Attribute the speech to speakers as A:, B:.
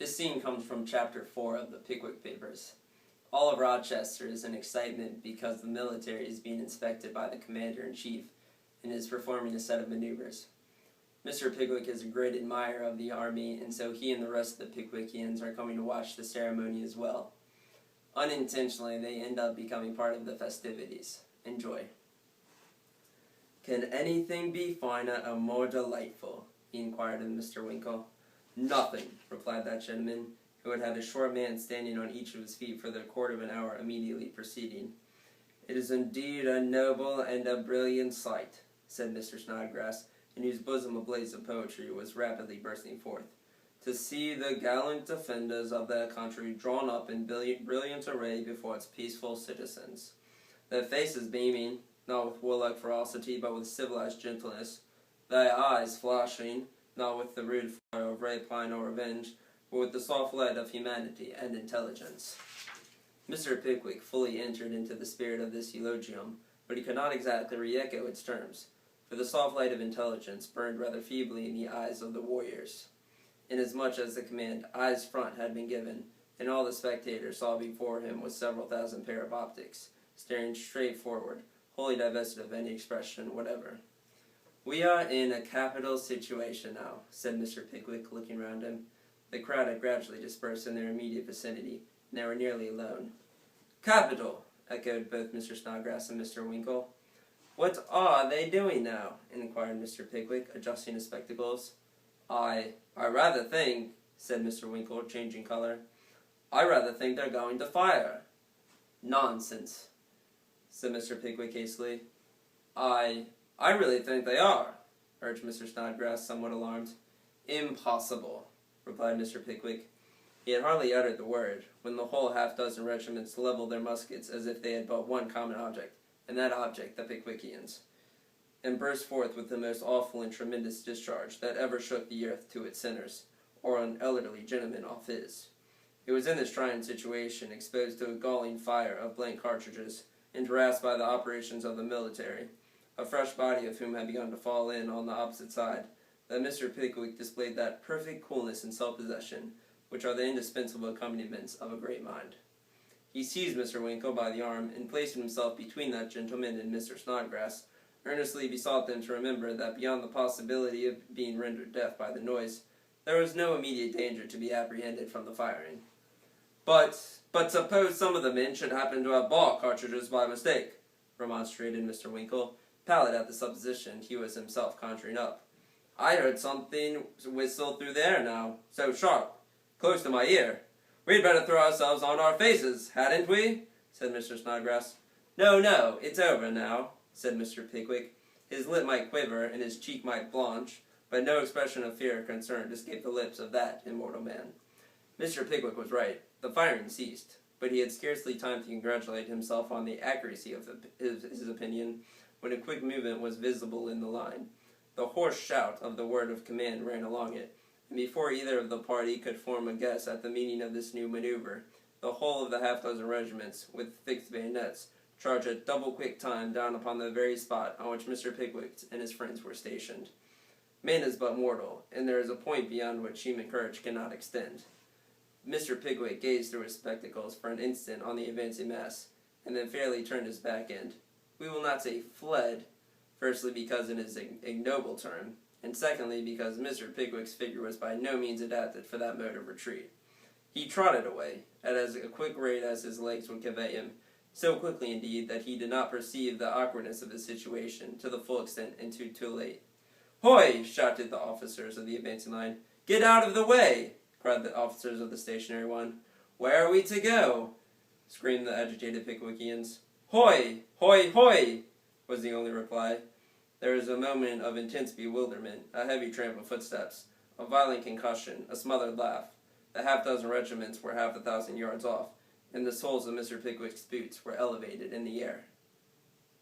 A: This scene comes from Chapter 4 of the Pickwick Papers. All of Rochester is in excitement because the military is being inspected by the Commander-in-Chief and is performing a set of maneuvers. Mr. Pickwick is a great admirer of the Army, and so he and the rest of the Pickwickians are coming to watch the ceremony as well. Unintentionally, they end up becoming part of the festivities. Enjoy. "Can anything be finer or more delightful?" he inquired of Mr. Winkle. "Nothing," replied that gentleman, who had had a short man standing on each of his feet for the quarter of an hour immediately preceding. "It is indeed a noble and a brilliant sight," said Mr. Snodgrass, in whose bosom a blaze of poetry was rapidly bursting forth, "to see the gallant defenders of their country drawn up in brilliant array before its peaceful citizens, their faces beaming, not with warlike ferocity, but with civilized gentleness, their eyes flashing, not with the rude fire of rapine or revenge, but with the soft light of humanity and intelligence." Mr. Pickwick fully entered into the spirit of this eulogium, but he could not exactly re-echo its terms, for the soft light of intelligence burned rather feebly in the eyes of the warriors, inasmuch as the command "eyes front" had been given, and all the spectators saw before him was several thousand pair of optics, staring straight forward, wholly divested of any expression whatever. "We are in a capital situation now," said Mr. Pickwick, looking round him. The crowd had gradually dispersed in their immediate vicinity, and they were nearly alone. "Capital!" echoed both Mr. Snodgrass and Mr. Winkle. "What are they doing now?" inquired Mr. Pickwick, adjusting his spectacles. I rather think," said Mr. Winkle, changing color, "I rather think they're going to fire." "Nonsense," said Mr. Pickwick hastily. I really think they are," urged Mr. Snodgrass, somewhat alarmed. "Impossible," replied Mr. Pickwick. He had hardly uttered the word, when the whole half-dozen regiments leveled their muskets as if they had but one common object, and that object the Pickwickians, and burst forth with the most awful and tremendous discharge that ever shook the earth to its centers, or an elderly gentleman off his. It was in this trying situation, exposed to a galling fire of blank cartridges, and harassed by the operations of the military, a fresh body of whom had begun to fall in on the opposite side, that Mr. Pickwick displayed that perfect coolness and self-possession which are the indispensable accompaniments of a great mind. He seized Mr. Winkle by the arm, and placing himself between that gentleman and Mr. Snodgrass, earnestly besought them to remember that beyond the possibility of being rendered deaf by the noise, there was no immediate danger to be apprehended from the firing. But suppose some of the men should happen to have ball cartridges by mistake," remonstrated Mr. Winkle, pallid at the supposition he was himself conjuring up. "I heard something whistle through the air now, so sharp, close to my ear. We'd better throw ourselves on our faces, hadn't we?" said Mr. Snodgrass. No, it's over now," said Mr. Pickwick. His lip might quiver, and his cheek might blanch, but no expression of fear or concern escaped the lips of that immortal man. Mr. Pickwick was right. The firing ceased, but he had scarcely time to congratulate himself on the accuracy of his opinion, when a quick movement was visible in the line. The hoarse shout of the word of command ran along it, and before either of the party could form a guess at the meaning of this new maneuver, the whole of the half-dozen regiments, with fixed bayonets, charged at double-quick time down upon the very spot on which Mr. Pickwick and his friends were stationed. Man is but mortal, and there is a point beyond which human courage cannot extend. Mr. Pickwick gazed through his spectacles for an instant on the advancing mass, and then fairly turned his back and, we will not say fled, firstly because it is an ignoble term, and secondly because Mr. Pickwick's figure was by no means adapted for that mode of retreat. He trotted away, at as quick rate as his legs would convey him, so quickly indeed that he did not perceive the awkwardness of his situation to the full extent until too late. "Hoy!" shouted the officers of the advancing line. "Get out of the way!" cried the officers of the stationary one. "Where are we to go?" screamed the agitated Pickwickians. "Hoy! Hoy! Hoy!" was the only reply. There was a moment of intense bewilderment, a heavy tramp of footsteps, a violent concussion, a smothered laugh. The half-dozen regiments were half 1,000 yards off, and the soles of Mr. Pickwick's boots were elevated in the air.